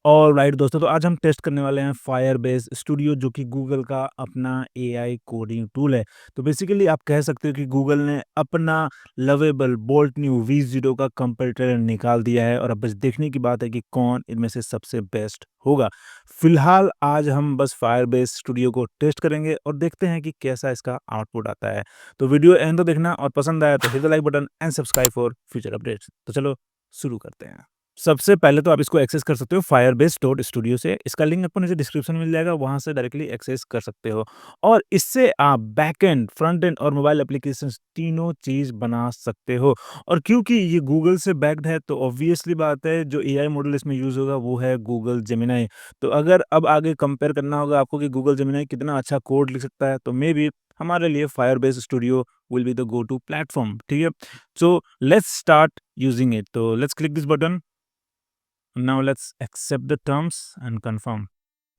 Alright दोस्तों, तो आज हम टेस्ट करने वाले हैं फायरबेस स्टूडियो जो कि गूगल का अपना एआई कोडिंग टूल है। तो बेसिकली आप कह सकते हो कि गूगल ने अपना लवेबल बोल्ट न्यू V0 का कंपैरेटर निकाल दिया है और अब बस देखने की बात है कि कौन इनमें से सबसे बेस्ट होगा। फिलहाल आज हम बस फायरबेस स्टूडियो को टेस्ट करेंगे और देखते हैं कि कैसा इसका आउटपुट आता है। तो वीडियो एंड तक देखना और पसंद आया तो hit the like button and subscribe for future updates. तो चलो शुरू करते हैं। सबसे पहले तो आप इसको एक्सेस कर सकते हो firebase.studio से। इसका लिंक आपको नीचे डिस्क्रिप्शन में मिल जाएगा, वहाँ से डायरेक्टली एक्सेस कर सकते हो और इससे आप बैकएंड, फ्रंट एंड और मोबाइल एप्लीकेशंस तीनों चीज़ बना सकते हो। और क्योंकि ये गूगल से बैक्ड है तो ऑब्वियसली बात है जो एआई मॉडल इसमें यूज़ होगा वो है गूगल जेमिनी। तो अगर अब आगे कंपेयर करना होगा आपको कि गूगल जेमिनी कितना अच्छा कोड लिख सकता है तो मे बी हमारे लिए Firebase studio will be the go to platform, ठीक है? So let's start using it. तो let's click this button. Now let's accept the terms and confirm.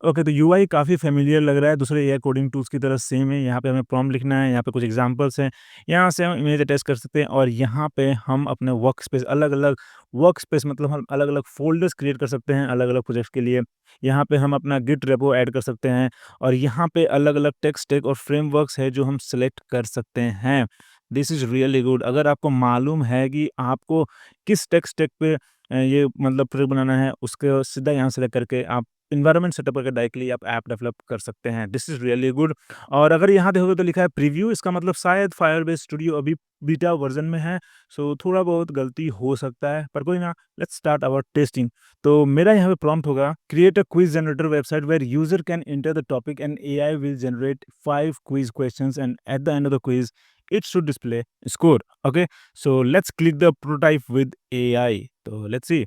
Okay, तो यूआई काफ़ी फ़ैमिलियर लग रहा है, दूसरे एआई कोडिंग टूल्स की तरह सेम है। यहाँ पे हमें प्रॉम्प्ट लिखना है, यहाँ पे कुछ एग्ज़ाम्पल्स हैं, यहाँ से हम इमेज अटैच कर सकते हैं और यहाँ पे हम अपने वर्क स्पेस अलग-अलग वर्क स्पेस मतलब हम अलग-अलग फ़ोल्डर्स क्रिएट कर सकते हैं अलग-अलग प्रोजेक्ट्स के लिए। यहाँ पे हम अपना गिट रेपो ऐड कर सकते हैं और यहाँ पे अलग-अलग टेक स्टैक और फ्रेमवर्क्स है जो हम सेलेक्ट कर सकते हैं। This is really good. अगर आपको मालूम है कि आपको किस टेक स्टैक पे ये मतलब प्रोजेक्ट बनाना है, उसको सीधा यहाँ सेलेक्ट करके आप एनवायरनमेंट सेटअप करके डायरेक्टली आप ऐप डेवलप कर सकते हैं। This is really good. और अगर यहाँ देखोगे तो लिखा है प्रीव्यू, इसका मतलब शायद फायरबेस स्टूडियो अभी बीटा वर्ज़न में है, सो थोड़ा बहुत गलती हो सकता है, पर कोई ना, लेट्स स्टार्ट आवर टेस्टिंग। तो मेरा यहाँ पे प्रॉम्प्ट होगा create a quiz generator website where user can enter the topic and AI will generate 5 quiz questions and at the end of the quiz it should display score. Okay, so let's click the prototype with AI. तो let's see.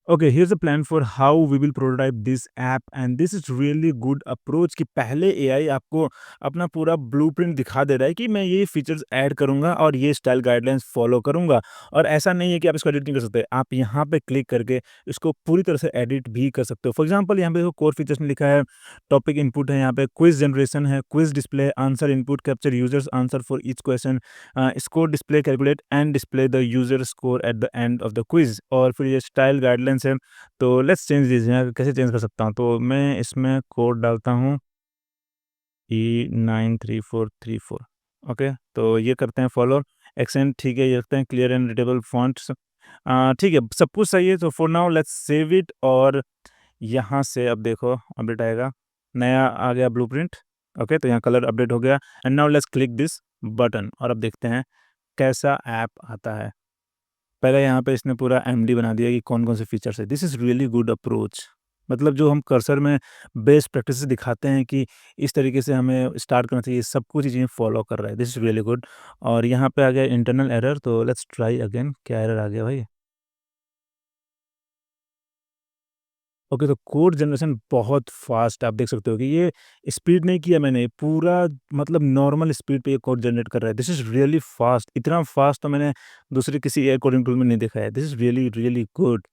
Okay, here's a plan for how we will prototype this app and this is really good approach कि पहले AI आपको अपना पूरा blueprint दिखा दे रहा है कि मैं ये फीचर्स ऐड करूंगा और ये स्टाइल गाइडलाइंस फॉलो करूंगा। और ऐसा नहीं है कि आप इसको एडिट नहीं कर सकते, आप यहाँ पे क्लिक करके इसको पूरी तरह से एडिट भी कर सकते हो। फॉर एग्जाम्पल यहाँ पे कोर फीचर्स में लिखा है टॉपिक इनपुट है, यहाँ पे क्विज जनरेशन है, quiz display, answer input, capture users answer for each question, score display, calculate and display the user score eight the end of the quiz. और फिर ये स्टाइल गाइडलाइंस है। तो लेट्स चेंज दिस, यहाँ कैसे change कर सकता हूँ? तो मैं इसमें कोड डालता हूँ E93434। ओके, तो ये करते हैं फॉलो। एक्सेंट ठीक है, ये रखते हैं क्लियर एंड रीडेबल फॉन्ट्स। ठीक है, सब कुछ सही है। तो for now let's save it और यहाँ से अब देखो अपडेट आएगा, नया आ गया ब्लूप्रिंट। ओके, तो यहाँ कलर अपडेट हो गया and now let's click this button और अब देखते हैं कैसा ऐप आता है। पहले यहाँ पे इसने पूरा एमडी बना दिया कि कौन-कौन से फीचर्स है। This is really good approach. मतलब जो हम कर्सर में बेस्ट प्रैक्टिसेस दिखाते हैं कि इस तरीके से हमें स्टार्ट करना चाहिए, सब कुछ चीज़ें फॉलो कर रहा है। This is really good. और यहाँ पे आ गया इंटरनल एरर, तो लेट्स ट्राई अगेन। क्या एरर आ गया भाई? ओके, तो कोड जनरेशन बहुत फ़ास्ट, आप देख सकते हो कि ये स्पीड नहीं किया मैंने, पूरा मतलब नॉर्मल स्पीड पे ये कोड जनरेट कर रहा है। This is really fast. इतना फ़ास्ट तो मैंने दूसरे किसी एआई कोडिंग टूल में नहीं देखा है। This is really, really good.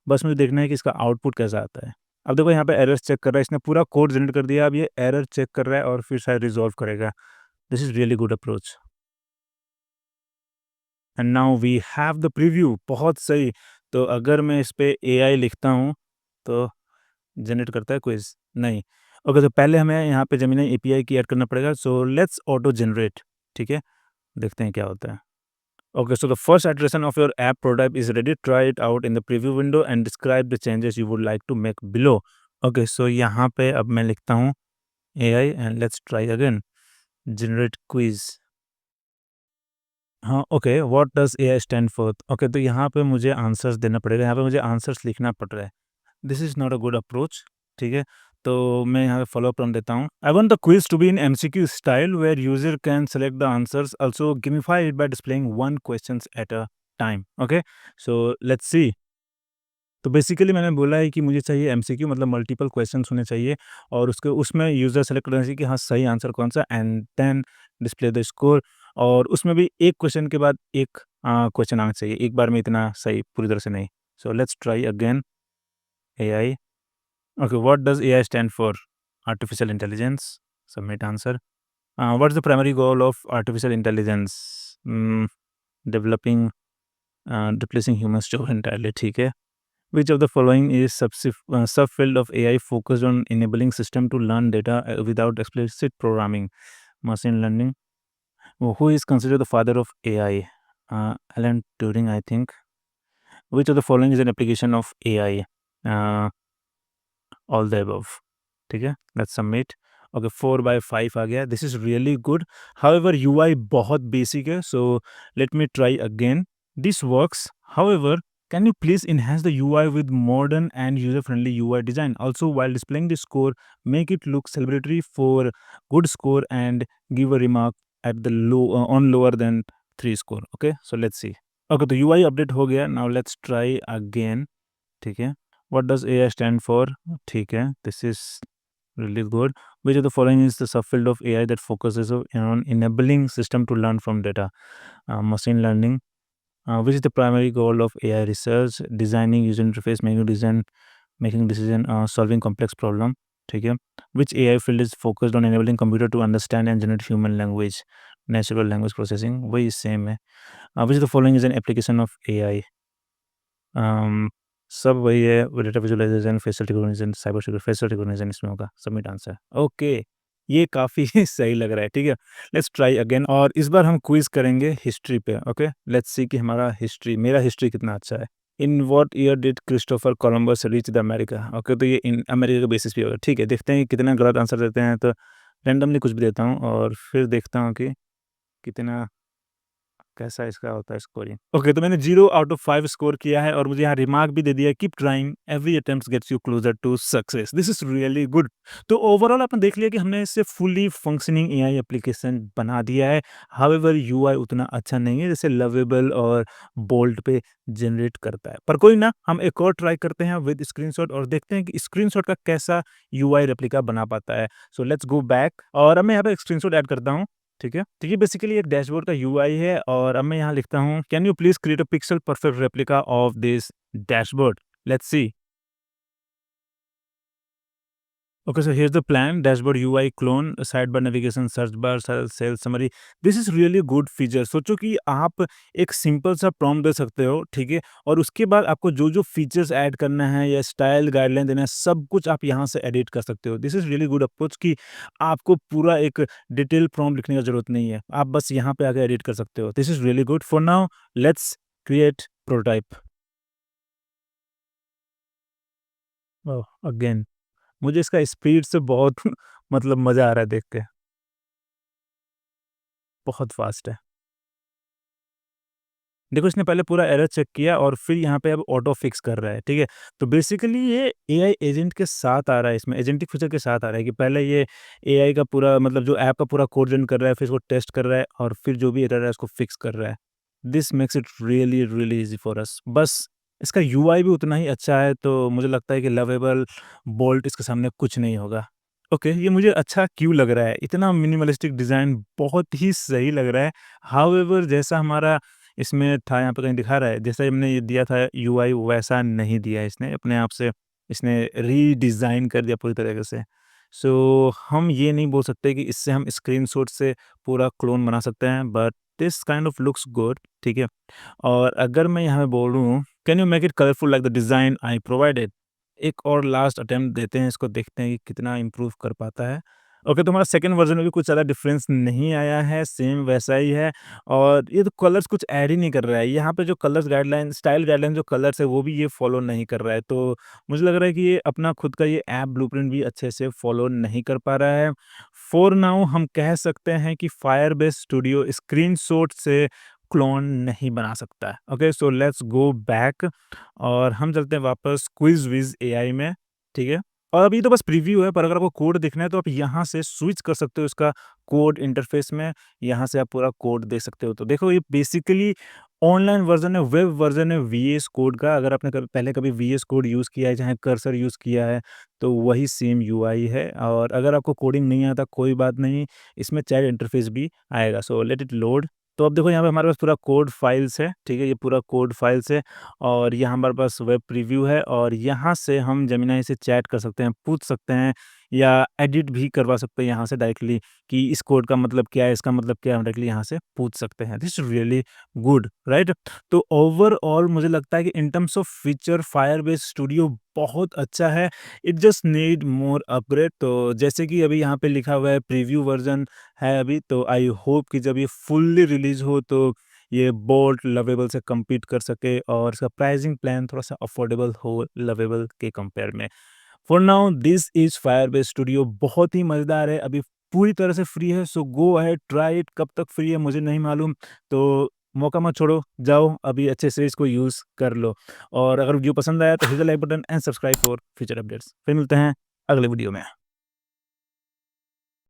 बस मुझे देखना है कि इसका आउटपुट कैसा आता है। अब देखो यहाँ पे एरर्स चेक कर रहा है, इसने पूरा कोड जनरेट कर दिया, अब ये एरर चेक कर रहा है और फिर शायद रिज़ॉल्व करेगा। This is really good approach. And now we have the preview. बहुत सही। तो अगर मैं इस पे एआई लिखता हूँ, तो जनरेट करता है क्विज़? नहीं। ओके, तो पहले हमें यहाँ पे जेमिनी एपीआई की ऐड करना पड़ेगा। सो लेट्स ऑटो जनरेट, ठीक है? देखते हैं क्या होता है। Okay, so the first iteration of your app prototype is ready. Try it out in the preview window and describe the changes you would like to make below. Okay, so यहाँ पे अब मैं लिखता हूँ AI and let's try again, generate quiz. हाँ, okay, what does AI stand for? Okay, तो यहाँ पे मुझे आंसर्स देना पड़ेगा, यहाँ पे मुझे आंसर्स लिखना पड़ रहा है। This is not a good approach, ठीक है? तो मैं यहाँ पे फॉलो अप देता हूँ। I want the quiz to be in MCQ style where user can select the answers, also gamify it by displaying one questions at a time. Okay, so let's see. तो basically मैंने बोला है कि मुझे चाहिए MCQ, मतलब multiple questions होने चाहिए और उसके उसमें यूज़र सेलेक्ट करना चाहिए कि हाँ, सही आंसर कौन-सा and then display the score. और उसमें भी एक क्वेश्चन के बाद एक क्वेश्चन आना चाहिए, एक बार में इतना सही पूरी तरह से नहीं। So let's try again AI. Okay, what does AI stand for? Artificial intelligence. Submit answer. What's the primary goal of artificial intelligence? Developing, replacing humans job entirely. ठीक है. Which of the following is subfield of AI focused on enabling system to learn data without explicit programming? Machine learning. Who is considered the father of AI? Alan Turing, I think. Which of the following is an application of AI? Uh, all the above. ठीक है, let's submit. Okay 4/5 आ गया. This is really good. However UI बहुत basic है, so let me try again. This works. However, can you please enhance the UI with modern and user-friendly UI design? Also, while displaying the score, make it look celebratory for good score and give a remark at the on lower than 3 score. Okay, so let's see. Okay, तो UI update हो गया. Now let's try again. ठीक है. What does AI stand for? ठीक है. This is really good. Which of the following is the subfield of AI that focuses on enabling system to learn from data? Machine learning. Which is the primary goal of AI research? Designing user interface, making decision, solving complex problem. ठीक है. Which AI field is focused on enabling computer to understand and generate human language? Natural language processing. वही same है. Which of the following is an application of AI? सब वही है. Data visualisation, facial recognition, cyber security. Facial recognition इसमें होगा. Submit answer. Okay, ये काफ़ी सही लग रहा है. ठीक है, लेट्स ट्राई अगेन. और इस बार हम क्विज करेंगे हिस्ट्री पे. ओके, लेट्स सी कि मेरा हिस्ट्री कितना अच्छा है. In what year did Christopher Columbus reach the America? Okay, तो ये इन अमेरिका के बेसिस पे होगा. ठीक है, देखते हैं कि कितना गलत आंसर देते हैं. तो रैंडमली कुछ भी देता हूँ और फिर देखता हूँ कि कितना कैसा इसका होता है स्कोरिंग. ओके, तो मैंने 0 आउट ऑफ 5 स्कोर किया है और मुझे यहाँ रिमार्क भी दे दिया है, keep trying, every attempt gets you closer to success. This is really good. तो ओवरऑल आपने देख लिया कि हमने इससे फुली फंक्शनिंग एआई एप्लीकेशन बना दिया है. हाउएवर यूआई उतना अच्छा नहीं है जैसे लवेबल और बोल्ट पे जनरेट करता है. पर कोई ना, हम एक और ट्राई करते हैं विद स्क्रीनशॉट और देखते हैं कि स्क्रीनशॉट का कैसा यूआई रेप्लिका बना पाता है. सो लेट्स गो बैक और अब मैं यहाँ पे स्क्रीनशॉट ऐड करता हूँ. ठीक है, तो ये बेसिकली एक डैशबोर्ड का यूआई है और अब मैं यहाँ लिखता हूँ, can you please create a pixel perfect replica of this dashboard. Let's see. Okay, so here's the plan. Dashboard UI clone, sidebar navigation, search bar, sales summary. This is really good feature. सोचो कि आप एक simple सा prompt दे सकते हो, ठीक है, और उसके बाद आपको जो जो फीचर्स ऐड करना है या स्टाइल गाइडलाइन देना है, सब कुछ आप यहाँ से एडिट कर सकते हो. This is really good approach कि आपको पूरा एक डिटेल प्रॉम्प्ट लिखने का जरूरत नहीं है. आप बस यहाँ पे आके एडिट कर सकते हो. This is really good. For now let's create prototype. Again मुझे इसका स्पीड से बहुत मतलब मज़ा आ रहा है देख के, बहुत फ़ास्ट है. देखो इसने पहले पूरा एरर चेक किया और फिर यहाँ पे अब ऑटो फिक्स कर रहा है, ठीक है? तो बेसिकली ये एआई एजेंट के साथ आ रहा है, इसमें एजेंटिक फीचर के साथ आ रहा है कि पहले ये एआई का पूरा मतलब जो ऐप का पूरा कोड जनरेट कर रहा है, फिर इसको टेस्ट कर रहा है और फिर जो भी एरर है उसको फिक्स कर रहा है. This makes it really, really easy for us. बस इसका यूआई भी उतना ही अच्छा है, तो मुझे लगता है कि लवेबल बोल्ट इसके सामने कुछ नहीं होगा. ओके, ये मुझे अच्छा क्यों लग रहा है? इतना मिनिमलिस्टिक डिज़ाइन बहुत ही सही लग रहा है. हाउएवर जैसा हमारा इसमें था, यहाँ पे कहीं दिखा रहा है, जैसा हमने ये दिया था यूआई वैसा नहीं दिया है इसने, अपने आप से इसने रीडिज़ाइन कर दिया पूरी तरीके से. सो हम ये नहीं बोल सकते कि इससे हम स्क्रीनशॉट से पूरा क्लोन बना सकते हैं, but this kind of looks good, ठीक है? और अगर मैं यहाँ पे बोलूँ, can you make it colourful like the design I provided? एक और लास्ट अटेम्प्ट देते हैं इसको, देखते हैं कि कितना इम्प्रूव कर पाता है. ओके, तो हमारा सेकंड वर्ज़न में भी कुछ ज़्यादा डिफ़रेंस नहीं आया है, सेम वैसा ही है और ये तो कलर्स कुछ ऐड ही नहीं कर रहा है. यहाँ पे जो कलर्स गाइडलाइन स्टाइल गाइडलाइन जो कलर्स है वो भी ये फ़ॉलो नहीं कर रहा है. तो मुझे लग रहा है कि ये अपना खुद का ये ऐप ब्लूप्रिंट भी अच्छे से फ़ॉलो नहीं कर पा रहा है. फॉर नाउ हम कह सकते हैं कि फायरबेस स्टूडियो स्क्रीनशॉट से क्लोन नहीं बना सकता है. Okay, so let's go back और हम चलते हैं वापस क्विज़ विज़ एआई में, ठीक है? और अभी तो बस प्रीव्यू है, पर अगर आपको कोड देखना है तो आप यहाँ से स्विच कर सकते हो इसका कोड इंटरफ़ेस में, यहाँ से आप पूरा कोड देख सकते हो. तो देखो ये बेसिकली ऑनलाइन वर्ज़न है, वेब वर्ज़न है वीएस कोड का. अगर आपने कभी पहले कभी वीएस कोड यूज़ किया है, चाहे कर्सर यूज़ किया है, तो वही सेम यूआई है. और अगर आपको कोडिंग नहीं आता कोई बात नहीं, इसमें चैट इंटरफ़ेस भी आएगा. So let it load. तो अब देखो यहाँ पे हमारे पास पूरा कोड फाइल्स है, ठीक है? ये पूरा कोड फाइल्स है और यहाँ हमारे पास वेब प्रीव्यू है और यहाँ से हम जेमिनी से चैट कर सकते हैं, पूछ सकते हैं या एडिट भी करवा सकते हैं यहाँ से डायरेक्टली कि इस कोड का मतलब क्या है, इसका मतलब क्या है, हम डायरेक्टली यहाँ से पूछ सकते हैं। This is really good, right? तो ओवरऑल मुझे लगता है कि in terms of feature Firebase studio बहुत अच्छा है। It just need more upgrade. तो जैसे कि अभी यहाँ पे लिखा हुआ है प्रीव्यू वर्ज़न है अभी, तो आई होप कि जब ये फुल्ली रिलीज़ हो तो ये बोल्ट लवेबल से कम्पीट कर सके और इसका प्राइसिंग प्लान थोड़ा-सा अफोर्डेबल हो लवेबल के कंपेयर में। For now this is Firebase studio, बहुत ही मज़ेदार है, अभी पूरी तरह से फ्री है, सो गो अहेड ट्राई इट। कब तक फ्री है मुझे नहीं मालूम, तो मौका मत छोड़ो, जाओ अभी अच्छे से इसको यूज़ कर लो। और अगर वीडियो पसंद आया तो hit the like button and subscribe for future updates. फिर मिलते हैं अगले वीडियो में।